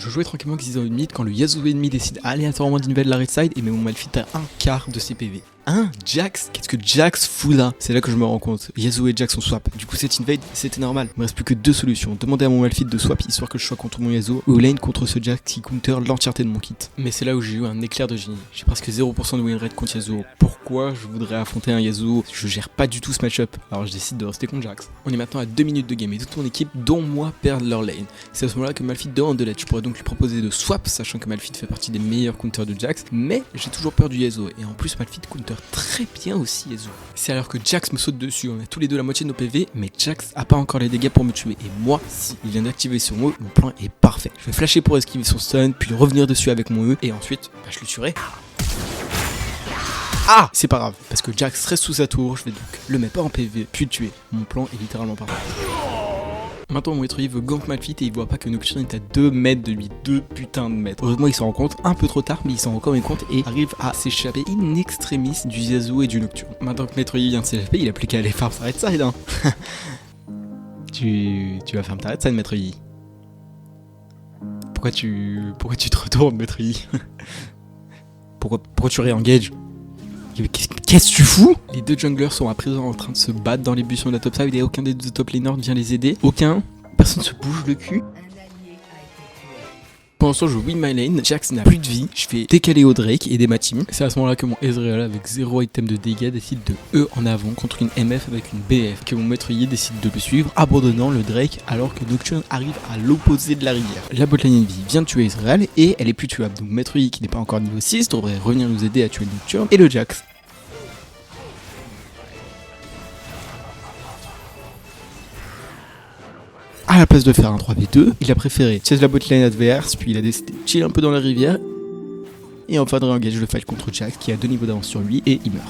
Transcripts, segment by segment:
Je jouais tranquillement avec Zizan mid quand le Yasuo ennemi décide aléatoirement d'invader la red side et met mon Malphite à un quart de ses PV. Hein, Jax? Qu'est-ce que Jax fout là? C'est là que je me rends compte. Yasuo et Jax sont swap. Du coup, cette invade, c'était normal. Il me reste plus que deux solutions. Demander à mon Malphite de swap histoire que je sois contre mon Yasuo ou lane contre ce Jax qui counter l'entièreté de mon kit. Mais c'est là où j'ai eu un éclair de génie. J'ai presque 0% de win rate contre Yasuo. Pourquoi je voudrais affronter un Yasuo? Je gère pas du tout ce match-up. Alors je décide de rester contre Jax. On est maintenant à 2 minutes de game et toute mon équipe, dont moi, perdent leur lane. C'est à ce moment-là que Malphite demande de l'aide. Je pourrais donc lui proposer de swap, sachant que Malphite fait partie des meilleurs counters de Jax. Mais j'ai toujours peur du Yasuo. Et en plus, Malphite counter très bien aussi Yasuo. C'est alors que Jax me saute dessus, on a tous les deux la moitié de nos PV, mais Jax a pas encore les dégâts pour me tuer. Et moi, si il vient d'activer son E, mon plan est parfait. Je vais flasher pour esquiver son stun, puis revenir dessus avec mon E, et ensuite, je le tuerai. Ah! C'est pas grave, parce que Jax reste sous sa tour, je vais donc le mettre en PV, puis le tuer. Mon plan est littéralement parfait. Maintenant, mon étrier veut gank Malphite et il voit pas que Nocturne est à 2 mètres de lui, 2 putains de mètres. Heureusement, il s'en rend compte un peu trop tard, mais il s'en rend quand même compte et arrive à s'échapper in extremis du Yasuo et du Nocturne. Maintenant que Maître Yi vient de s'échapper, il a plus qu'à aller farm sa red side, hein. tu vas farm ta red side, Maître Yi. Pourquoi tu te retournes, Maître Yi? Pourquoi tu réengages? Qu'est-ce que tu fous? Les deux junglers sont à présent en train de se battre dans les buissons de la top side et aucun des deux top laners ne vient les aider. Personne se bouge le cul. Pendant ce temps, je win my lane, Jax n'a plus de vie, je fais décaler au Drake et des ma team. C'est à ce moment-là que mon Ezreal avec 0 item de dégâts décide de E en avant contre une MF avec une BF, que mon maître Yi décide de le suivre, abandonnant le Drake alors que Nocturne arrive à l'opposé de la rivière. La botlane envie vient de tuer Ezreal et elle est plus tuable, donc maître Yi qui n'est pas encore niveau 6 devrait revenir nous aider à tuer Nocturne et le Jax. À la place de faire un 3v2, il a préféré chase la botlane adverse, puis il a décidé de chill un peu dans la rivière, et enfin de réengage le fight contre Jax qui a 2 niveaux d'avance sur lui et il meurt.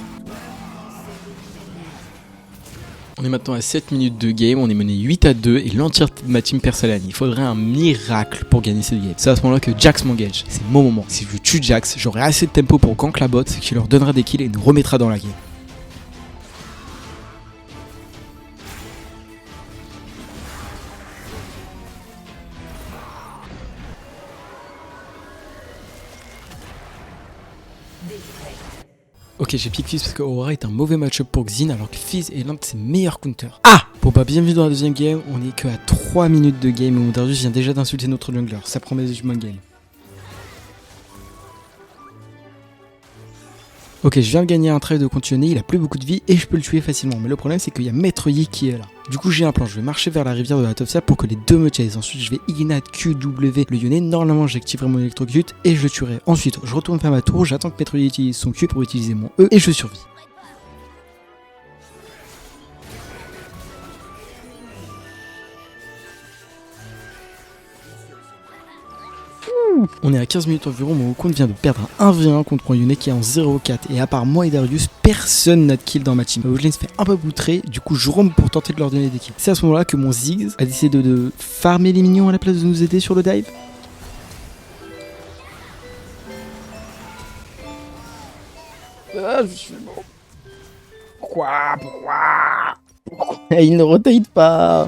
On est maintenant à 7 minutes de game, on est mené 8-2 et l'entièreté de ma team perd sa lane. Il faudrait un miracle pour gagner cette game. C'est à ce moment-là que Jax m'engage, c'est mon moment. Si je tue Jax, j'aurai assez de tempo pour gank la bot, qui leur donnera des kills et nous remettra dans la game. Ok, j'ai pick Fizz parce que Aurora est un mauvais match-up pour Xin alors que Fizz est l'un de ses meilleurs counters. Ah! Bon bah bienvenue dans la deuxième game, on est que à 3 minutes de game et mon Darius vient déjà d'insulter notre jungler, ça promet du bon game. Ok, je viens de gagner un trait de continuer, il a plus beaucoup de vie et je peux le tuer facilement. Mais le problème c'est qu'il y a Maître Yi qui est là. Du coup j'ai un plan, je vais marcher vers la rivière de la top side pour que les deux me chase. Ensuite je vais ignite QW le Yone, normalement j'activerai mon électrocute et je le tuerai. Ensuite je retourne faire ma tour, j'attends que Maître Yi utilise son Q pour utiliser mon E et je survis. On est à 15 minutes environ, mon Wukong vient de perdre un 1v1 contre mon Yone qui est en 0-4 et à part moi et Darius, personne n'a de kill dans ma team. Ma botlane se fait un peu boutrer, du coup je roam pour tenter de leur donner des kills. C'est à ce moment-là que mon Ziggs a décidé de farmer les minions à la place de nous aider sur le dive. Je suis bon. Pourquoi il ne rotate pas.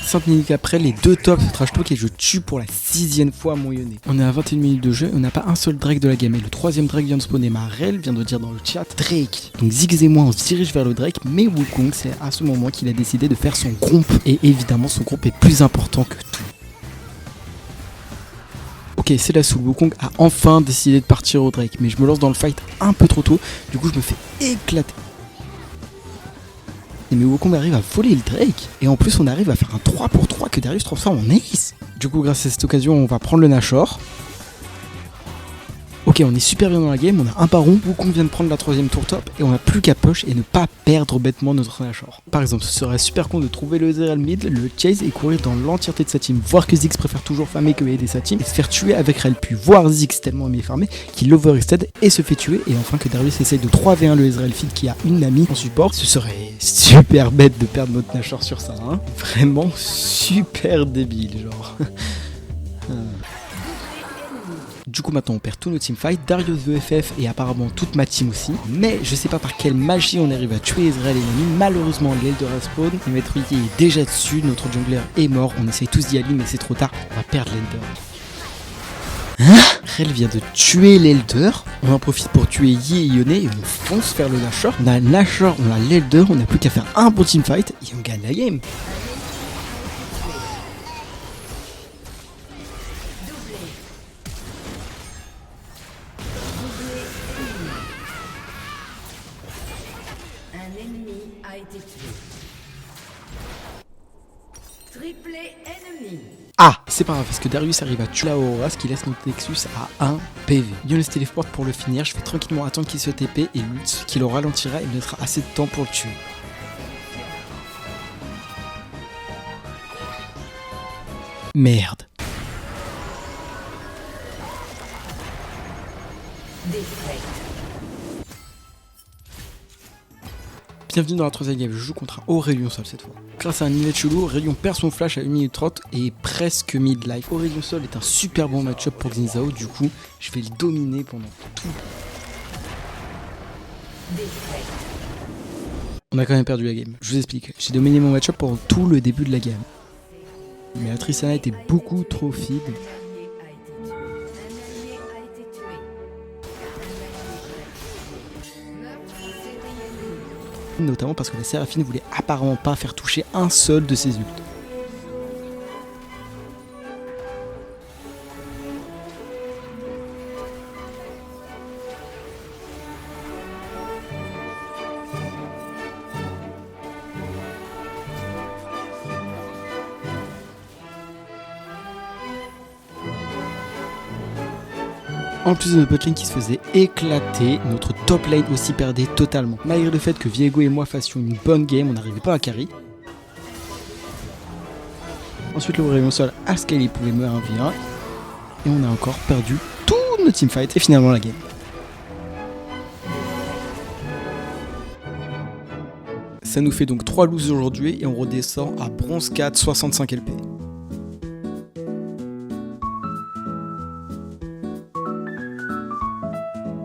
5 minutes après, les deux tops se trash talk et je tue pour la 6ème fois mon Yone. On est à 21 minutes de jeu, on n'a pas un seul Drake de la game et le 3ème Drake vient de spawner. Marel vient de dire dans le chat Drake. Donc Ziggs et moi on se dirige vers le Drake, mais Wukong c'est à ce moment qu'il a décidé de faire son groupe et évidemment son groupe est plus important que tout. Ok, c'est la soul, Wukong a enfin décidé de partir au Drake, mais je me lance dans le fight un peu trop tôt, du coup je me fais éclater. Mais Wukong arrive à voler le Drake, et en plus on arrive à faire un 3 pour 3 que Darius transforme en ace. Du coup grâce à cette occasion on va prendre le Nashor. Ok, on est super bien dans la game, on a un baron, Wukong vient de prendre la 3ème tour top, et on n'a plus qu'à push et ne pas perdre bêtement notre Nashor. Par exemple, ce serait super con de trouver le Ezreal mid, le chase et courir dans l'entièreté de sa team, voir que Ziggs préfère toujours farmer que aider sa team, et se faire tuer avec Rel, puis voir Ziggs tellement aimé farmer qu'il overextend et se fait tuer, et enfin que Darius essaye de 3v1 le Ezreal feed qui a une amie en support. Ce serait super bête de perdre notre Nashor sur ça, hein. Vraiment super débile, genre. Du coup maintenant on perd tous nos teamfights, Darius veut FF et apparemment toute ma team aussi. Mais je sais pas par quelle magie on arrive à tuer Ezreal et Nami. Malheureusement l'Elder respawn, le maître Yi est déjà dessus, notre jungler est mort, on essaye tous d'y aller mais c'est trop tard, on va perdre l'Elder. Rel vient de tuer l'Elder. On en profite pour tuer Yi et Yone et on fonce vers le Nashor. On a le Nashor, on a l'Elder, on n'a plus qu'à faire un bon teamfight et on gagne la game. Un ennemi a été tué. Triplé ennemi. Ah, c'est pas grave parce que Darius arrive à tuer la Aurora, ce qui laisse notre Nexus à 1 PV. Yone se téléporte pour le finir, je vais tranquillement attendre qu'il se TP et lui, ce qui le ralentira et me laissera assez de temps pour le tuer. Merde. Défaite. Bienvenue dans la troisième game, je joue contre un Aurelion Sol cette fois. Grâce à un event chelou, Aurelion perd son flash à 1 minute 30 et est presque mid-life. Aurelion Sol est un super bon match-up pour Xin Zhao, du coup je vais le dominer pendant tout. Défaite. On a quand même perdu la game, je vous explique. J'ai dominé mon match-up pendant tout le début de la game. Mais la Tristana était beaucoup trop feed. Un allié a été tué. Meurtre sérieux. Notamment parce que la Séraphine voulait apparemment pas faire toucher un seul de ses ults. En plus de notre botlane qui se faisait éclater, notre top lane aussi perdait totalement. Malgré le fait que Viego et moi fassions une bonne game, on n'arrivait pas à carry. Ensuite le Aurelion Sol à scale, il pouvait me 1v1. Et on a encore perdu tout notre teamfight et finalement la game. Ça nous fait donc 3 loses aujourd'hui et on redescend à bronze 4, 65 LP.